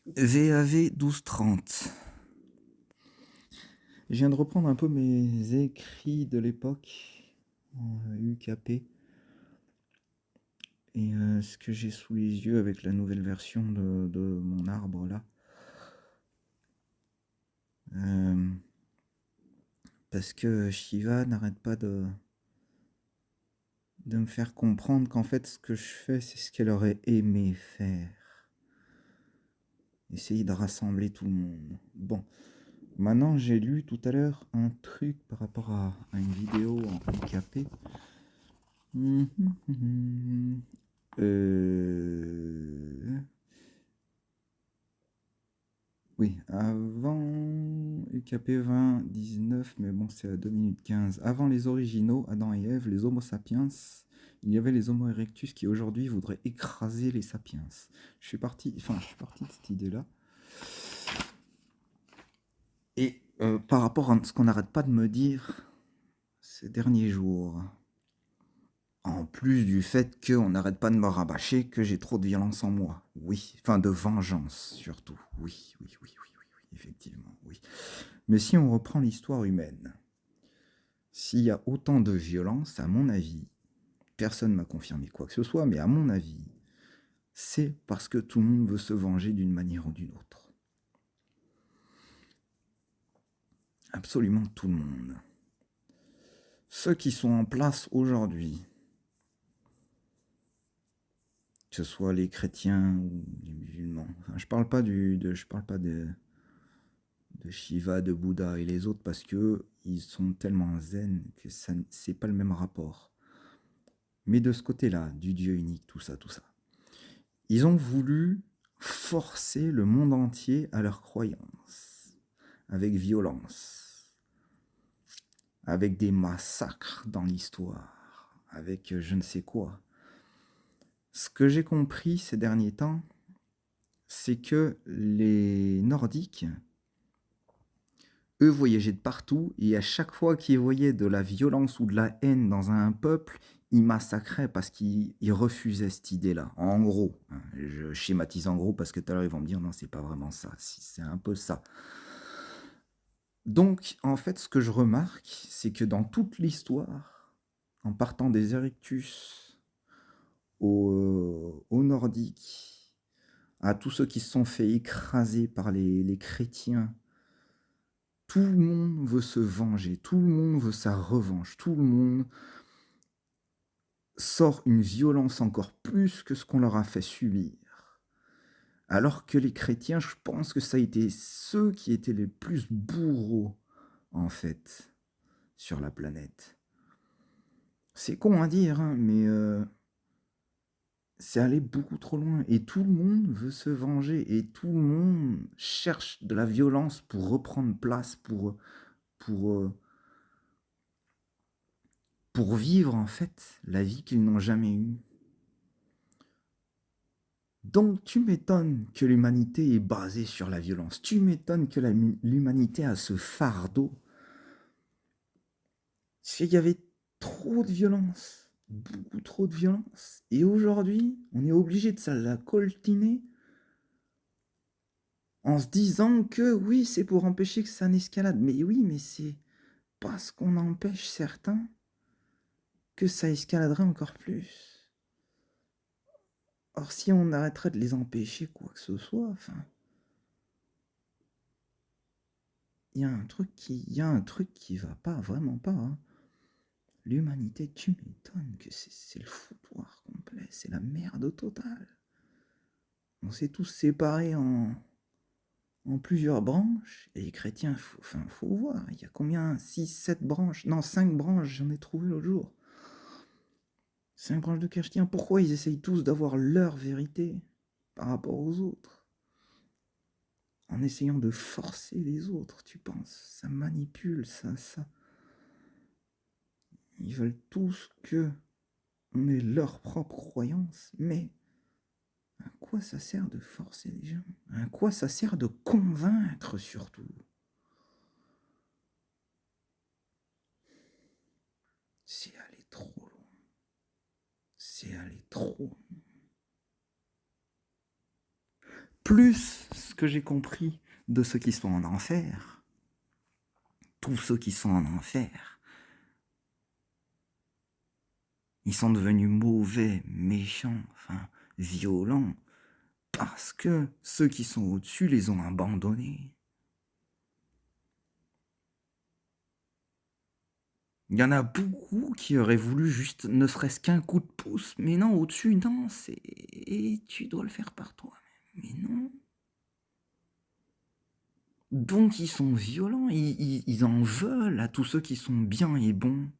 VAV 1230. Je viens de reprendre un peu mes écrits de l'époque en UKP et ce que j'ai sous les yeux avec la nouvelle version de mon arbre là. Parce que Shiva n'arrête pas de me faire comprendre qu'en fait ce que je fais c'est ce qu'elle aurait aimé faire. Essayer de rassembler tout le monde. Bon, maintenant j'ai lu tout à l'heure un truc par rapport à une vidéo en UKP. Oui, avant UKP 20-19, mais bon, c'est à 2 minutes 15. Avant les originaux, Adam et Ève, les Homo sapiens, il y avait les Homo erectus qui aujourd'hui voudraient écraser les sapiens. Je suis parti de cette idée-là. Et par rapport à ce qu'on n'arrête pas de me dire ces derniers jours, en plus du fait qu'on n'arrête pas de me rabâcher que j'ai trop de violence en moi. Oui, enfin de vengeance surtout. Oui, effectivement, oui. Mais si on reprend l'histoire humaine, s'il y a autant de violence, à mon avis, personne ne m'a confirmé quoi que ce soit, mais à mon avis, c'est parce que tout le monde veut se venger d'une manière ou d'une autre. Absolument tout le monde. Ceux qui sont en place aujourd'hui, que ce soit les chrétiens ou les musulmans, enfin, je parle pas de Shiva, de Bouddha et les autres parce que ils sont tellement zen que c'est pas le même rapport. Mais de ce côté-là, du Dieu unique, tout ça, ils ont voulu forcer le monde entier à leur croyance, avec violence, avec des massacres dans l'histoire, avec je ne sais quoi. Ce que j'ai compris ces derniers temps, c'est que les Nordiques, eux voyageaient de partout, et à chaque fois qu'ils voyaient de la violence ou de la haine dans un peuple, ils massacraient parce qu'ils refusaient cette idée-là. En gros, hein, je schématise en gros parce que tout à l'heure ils vont me dire non, c'est pas vraiment ça, c'est un peu ça. Donc, en fait, ce que je remarque, c'est que dans toute l'histoire, en partant des Erectus aux Nordiques, à tous ceux qui se sont fait écraser par les chrétiens, tout le monde veut se venger, tout le monde veut sa revanche, tout le monde sort une violence encore plus que ce qu'on leur a fait subir. Alors que les chrétiens, je pense que ça a été ceux qui étaient les plus bourreaux, en fait, sur la planète. C'est con à dire, hein, mais c'est allé beaucoup trop loin. Et tout le monde veut se venger. Et tout le monde cherche de la violence pour reprendre place, pour, pour vivre, en fait, la vie qu'ils n'ont jamais eue. Donc tu m'étonnes que l'humanité est basée sur la violence. Tu m'étonnes que l'humanité a ce fardeau. S'il y avait trop de violence, beaucoup trop de violence. Et aujourd'hui, on est obligé de la coltiner en se disant que oui, c'est pour empêcher que ça n'escalade. Mais oui, mais c'est parce qu'on empêche certains que ça escaladerait encore plus. Or, si on arrêterait de les empêcher quoi que ce soit, enfin... Il y a un truc qui va pas, vraiment pas. Hein. L'humanité, tu m'étonnes que c'est le foutoir complet, c'est la merde totale. On s'est tous séparés en plusieurs branches, et les chrétiens, faut voir, il y a combien 6, 7 branches, non 5 branches, j'en ai trouvé l'autre jour. 5 branches de chrétiens, pourquoi ils essayent tous d'avoir leur vérité par rapport aux autres? En essayant de forcer les autres, tu penses, ça manipule, ça... Ils veulent tous que on ait leur propre croyance, mais à quoi ça sert de forcer les gens? À quoi ça sert de convaincre surtout? C'est aller trop loin. C'est aller trop loin. plus ce que j'ai compris de ceux qui sont en enfer, tous ceux qui sont en enfer, ils sont devenus mauvais, méchants, enfin, violents, parce que ceux qui sont au-dessus les ont abandonnés. Il y en a beaucoup qui auraient voulu juste ne serait-ce qu'un coup de pouce, mais non, au-dessus, non, c'est... Et tu dois le faire par toi-même, mais non. Donc ils sont violents, ils en veulent à tous ceux qui sont bien et bons.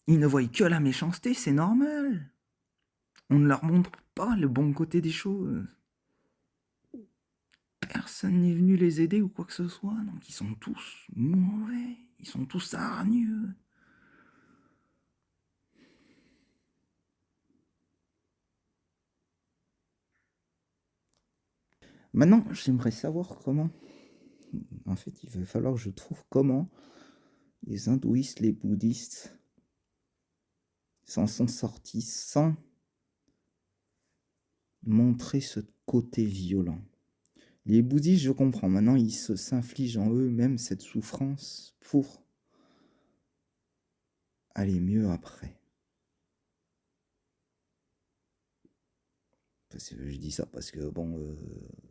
Ils ne voient que la méchanceté, c'est normal. On ne leur montre pas le bon côté des choses. Personne n'est venu les aider ou quoi que ce soit, donc ils sont tous mauvais, ils sont tous hargneux. Maintenant, j'aimerais savoir comment... En fait, il va falloir que je trouve comment les hindouistes, les bouddhistes s'en sont sortis sans montrer ce côté violent. Les bouddhistes, je comprends, maintenant ils s'infligent en eux-mêmes cette souffrance pour aller mieux après. Je dis ça parce que, bon,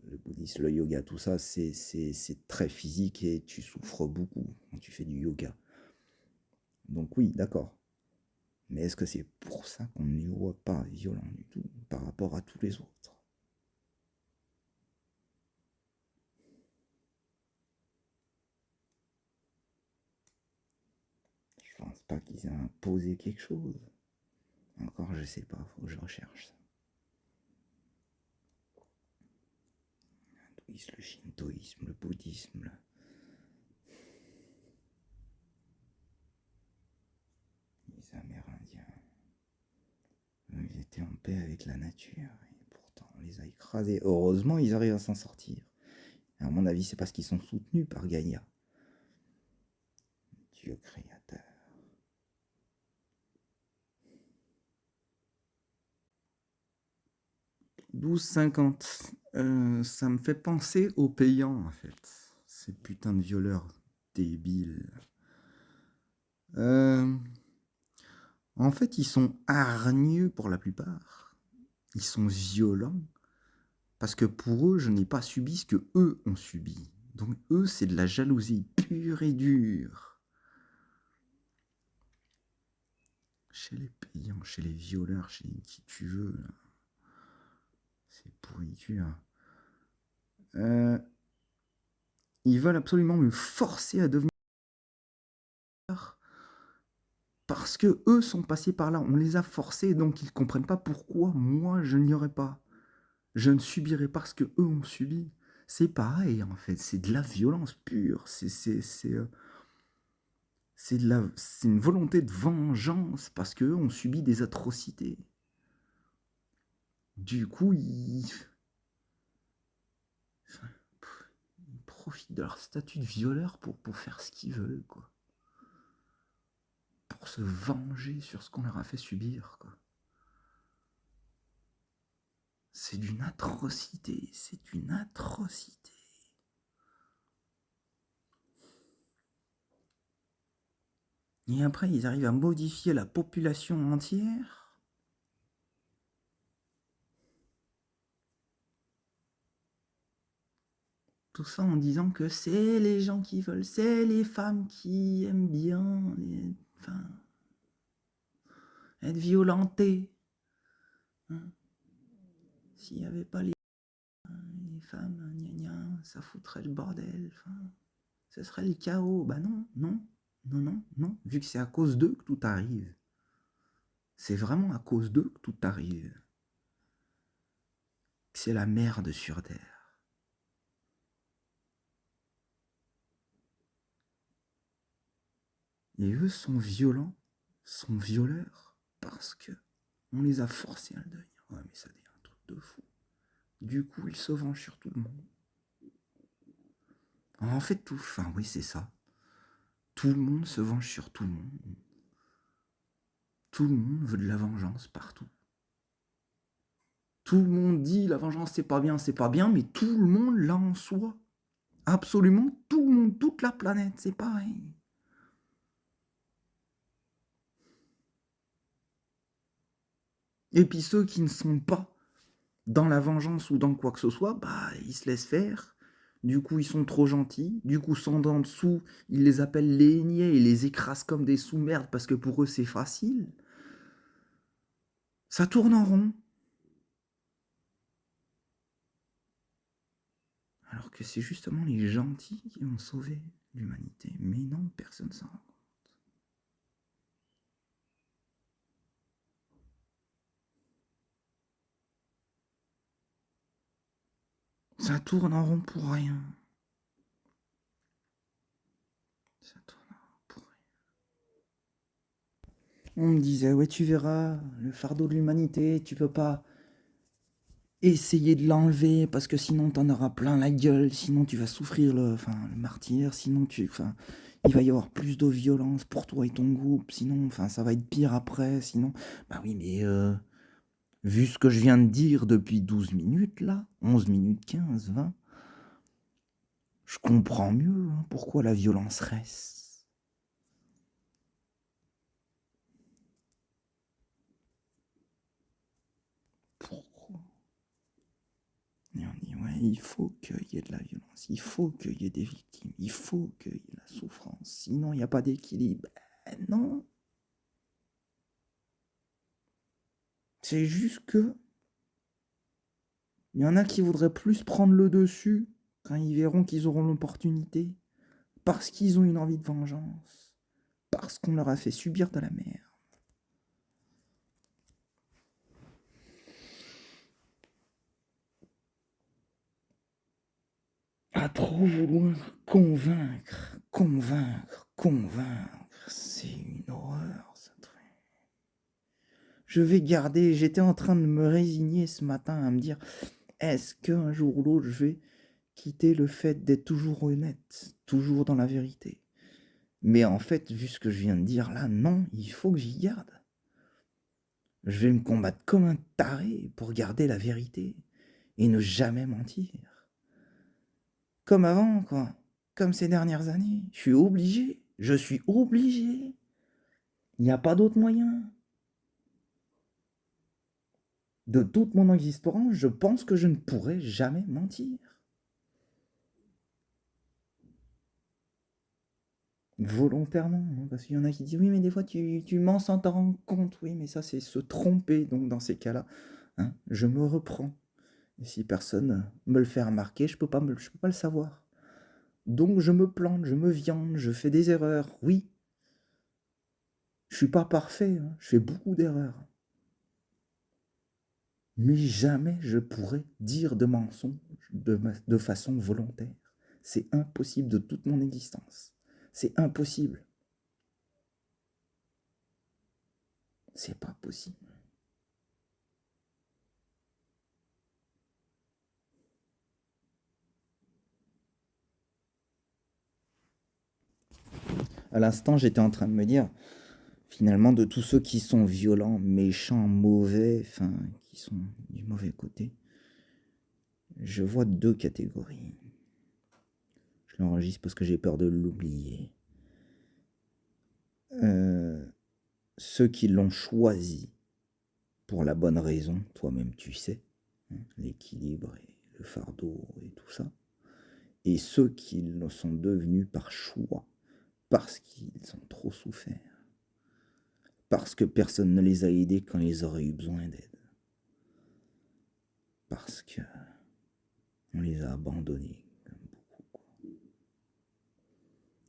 le bouddhisme, le yoga, tout ça, c'est très physique et tu souffres beaucoup quand tu fais du yoga. Donc oui, d'accord. Mais est-ce que c'est pour ça qu'on ne les voit pas violents du tout par rapport à tous les autres? Je pense pas qu'ils aient imposé quelque chose. Encore, je sais pas, faut que je recherche ça. Le shintoïsme, le bouddhisme. Les Amérindiens. Ils étaient en paix avec la nature. Et pourtant, on les a écrasés. Heureusement, ils arrivent à s'en sortir. Et à mon avis, c'est parce qu'ils sont soutenus par Gaïa, Dieu créateur. « 12,50 ». Ça me fait penser aux payants, en fait. Ces putains de violeurs débiles. En fait, ils sont hargneux pour la plupart. Ils sont violents. Parce que pour eux, je n'ai pas subi ce que eux ont subi. Donc eux, c'est de la jalousie pure et dure. Chez les payants, chez les violeurs, chez qui tu veux. C'est pourriture. Ils veulent absolument me forcer à devenir... Parce que eux sont passés par là. On les a forcés, donc ils ne comprennent pas pourquoi moi je n'y aurais pas. Je ne subirai pas ce que eux ont subi. C'est pareil, en fait. C'est de la violence pure. C'est une volonté de vengeance parce qu'eux ont subi des atrocités. Du coup, ils profitent de leur statut de violeur pour faire ce qu'ils veulent, quoi. Pour se venger sur ce qu'on leur a fait subir, quoi. C'est d'une atrocité, c'est une atrocité. Et après, ils arrivent à modifier la population entière. Tout ça en disant que c'est les gens qui veulent, c'est les femmes qui aiment bien, enfin, être violentées. Hein. S'il n'y avait pas les femmes, gna gna, ça foutrait le bordel. Enfin, ce serait le chaos. Bah non, non, non, non, non. Vu que c'est à cause d'eux que tout arrive. C'est vraiment à cause d'eux que tout arrive. C'est la merde sur Terre. Et eux sont violents, sont violeurs, parce que on les a forcés à le devenir. Ouais, mais ça devient un truc de fou. Du coup, ils se vengent sur tout le monde. En fait, tout, enfin oui, c'est ça. Tout le monde se venge sur tout le monde. Tout le monde veut de la vengeance partout. Tout le monde dit la vengeance c'est pas bien, mais tout le monde l'a en soi. Absolument tout le monde, toute la planète, c'est pareil. Et puis ceux qui ne sont pas dans la vengeance ou dans quoi que ce soit, bah ils se laissent faire. Du coup, ils sont trop gentils. Du coup, ceux d'en dessous, ils les appellent les niais, ils les écrasent comme des sous-merdes parce que pour eux, c'est facile. Ça tourne en rond. Alors que c'est justement les gentils qui vont sauver l'humanité. Mais non, personne ne s'en rend compte. Ça tourne en rond pour rien. Ça tourne en rond pour rien. On me disait, ouais, tu verras, le fardeau de l'humanité, tu peux pas essayer de l'enlever parce que sinon t'en auras plein la gueule, sinon tu vas souffrir le martyr, sinon il va y avoir plus de violence pour toi et ton groupe, sinon ça va être pire après, sinon... Bah oui, mais vu ce que je viens de dire depuis 12 minutes là, 11 minutes 15, 20, je comprends mieux pourquoi la violence reste. Pourquoi? Et on dit, ouais, il faut qu'il y ait de la violence, il faut qu'il y ait des victimes, il faut qu'il y ait de la souffrance, sinon il n'y a pas d'équilibre. Ben non. C'est juste que il y en a qui voudraient plus prendre le dessus quand ils verront qu'ils auront l'opportunité, parce qu'ils ont une envie de vengeance, parce qu'on leur a fait subir de la merde. À trop vouloir convaincre, c'est une horreur, ce truc. J'étais en train de me résigner ce matin à me dire, est-ce qu'un jour ou l'autre, je vais quitter le fait d'être toujours honnête, toujours dans la vérité? Mais en fait, vu ce que je viens de dire là, non, il faut que j'y garde. Je vais me combattre comme un taré pour garder la vérité et ne jamais mentir. Comme avant, quoi. Comme ces dernières années. Je suis obligé. Il n'y a pas d'autre moyen. De toute mon existence, je pense que je ne pourrai jamais mentir. Volontairement, hein, parce qu'il y en a qui disent oui, mais des fois tu mens sans t'en rendre compte. Oui, mais ça c'est se tromper. Donc dans ces cas-là, hein, je me reprends. Et si personne me le fait remarquer, je peux pas le savoir. Donc je me plante, je me viande, je fais des erreurs. Oui, je suis pas parfait, hein, je fais beaucoup d'erreurs. Mais jamais je pourrais dire de mensonges de façon volontaire. C'est impossible de toute mon existence. C'est impossible. C'est pas possible. À l'instant, j'étais en train de me dire, finalement, de tous ceux qui sont violents, méchants, mauvais, qui sont du mauvais côté, je vois deux catégories. Je l'enregistre parce que j'ai peur de l'oublier. Ceux qui l'ont choisi pour la bonne raison, toi-même tu sais, hein, l'équilibre et le fardeau et tout ça, et ceux qui le sont devenus par choix, parce qu'ils ont trop souffert, parce que personne ne les a aidés quand ils auraient eu besoin d'aide, parce que on les a abandonnés, comme beaucoup, quoi,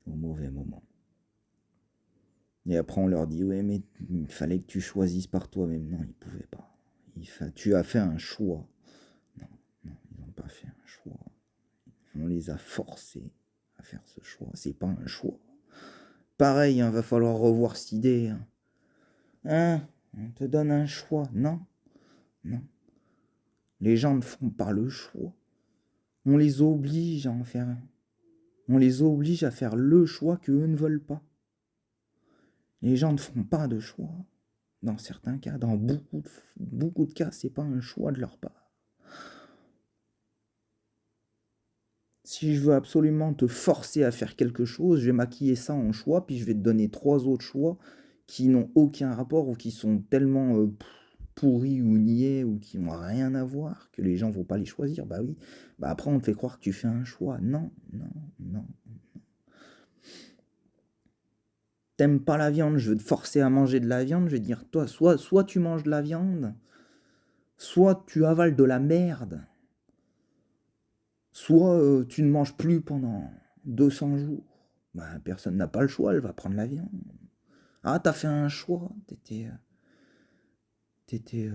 au mauvais moment. Et après on leur dit, ouais mais il fallait que tu choisisses par toi-même. Non, ils ne pouvaient pas. Tu as fait un choix. Non, non, ils n'ont pas fait un choix. On les a forcés à faire ce choix. C'est pas un choix. Pareil, il va falloir revoir cette idée. Hein, on te donne un choix. Non, non. Les gens ne font pas le choix. On les oblige à en faire un. On les oblige à faire le choix qu'eux ne veulent pas. Les gens ne font pas de choix. Dans certains cas, dans beaucoup de cas, c'est pas un choix de leur part. Si je veux absolument te forcer à faire quelque chose, je vais maquiller ça en choix, puis je vais te donner 3 autres choix qui n'ont aucun rapport ou qui sont tellement, pourris ou niais ou qui n'ont rien à voir que les gens vont pas les choisir. Bah oui, bah après on te fait croire que tu fais un choix. Non, non, non. T'aimes pas la viande, je veux te forcer à manger de la viande, je vais dire toi, soit tu manges de la viande, soit tu avales de la merde, soit, tu ne manges plus pendant 200 jours. Bah, personne n'a pas le choix, elle va prendre la viande. Ah, t'as fait un choix, t'étais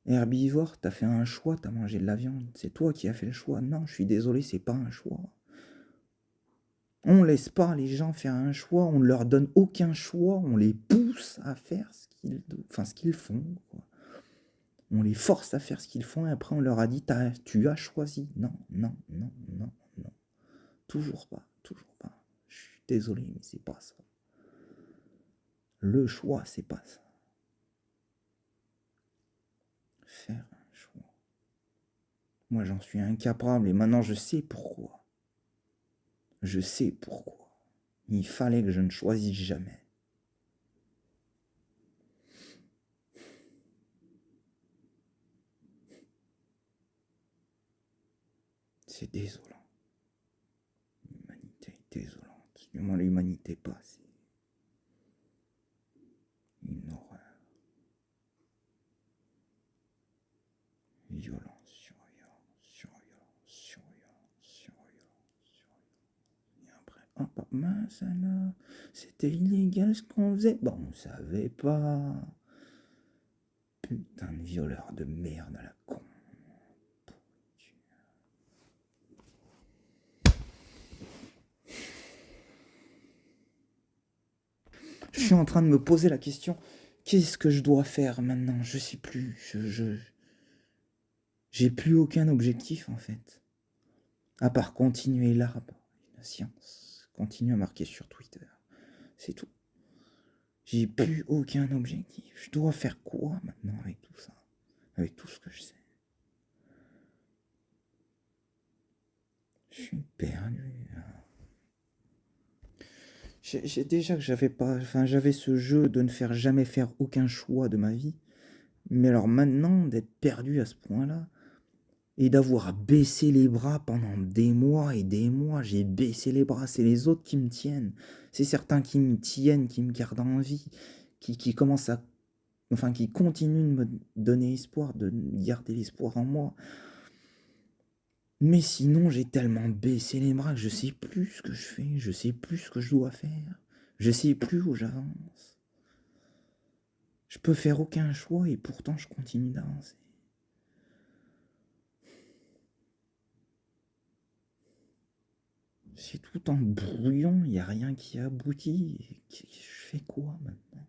herbivore, t'as fait un choix, t'as mangé de la viande. C'est toi qui as fait le choix. Non, je suis désolé, c'est pas un choix. On laisse pas les gens faire un choix, on ne leur donne aucun choix, on les pousse à faire ce qu'ils font, quoi. On les force à faire ce qu'ils font et après on leur a dit tu as choisi. Non, non, non, non, non. Toujours pas, toujours pas. Je suis désolé, mais c'est pas ça. Le choix, c'est pas ça. Faire un choix. Moi, j'en suis incapable et maintenant je sais pourquoi. Je sais pourquoi. Il fallait que je ne choisisse jamais. C'est désolant. L'humanité est désolante. Du moins, l'humanité pas. C'est une horreur. Violence sur violence, sur violence, sur violence, sur violence, sur violence. Et après, hop, mince alors, c'était illégal ce qu'on faisait. Bon, on savait pas. Putain de violeur de merde à la con. Je suis en train de me poser la question, qu'est-ce que je dois faire maintenant? Je sais plus. J'ai plus aucun objectif en fait. À part continuer l'arbre, la science. Continuer à marquer sur Twitter. C'est tout. J'ai plus aucun objectif. Je dois faire quoi maintenant avec tout ça? Avec tout ce que je sais. Je suis perdu. J'ai déjà que j'avais ce jeu de ne faire jamais faire aucun choix de ma vie. Mais alors maintenant, d'être perdu à ce point-là, et d'avoir baissé les bras pendant des mois et des mois, j'ai baissé les bras, c'est les autres qui me tiennent. C'est certains qui me tiennent, qui me gardent en vie, qui commencent à... Enfin, qui continuent de me donner espoir, de garder l'espoir en moi. Mais sinon, j'ai tellement baissé les bras que je sais plus ce que je fais, je sais plus ce que je dois faire, je sais plus où j'avance. Je peux faire aucun choix et pourtant je continue d'avancer. C'est tout en brouillon, il n'y a rien qui aboutit. Je fais quoi maintenant?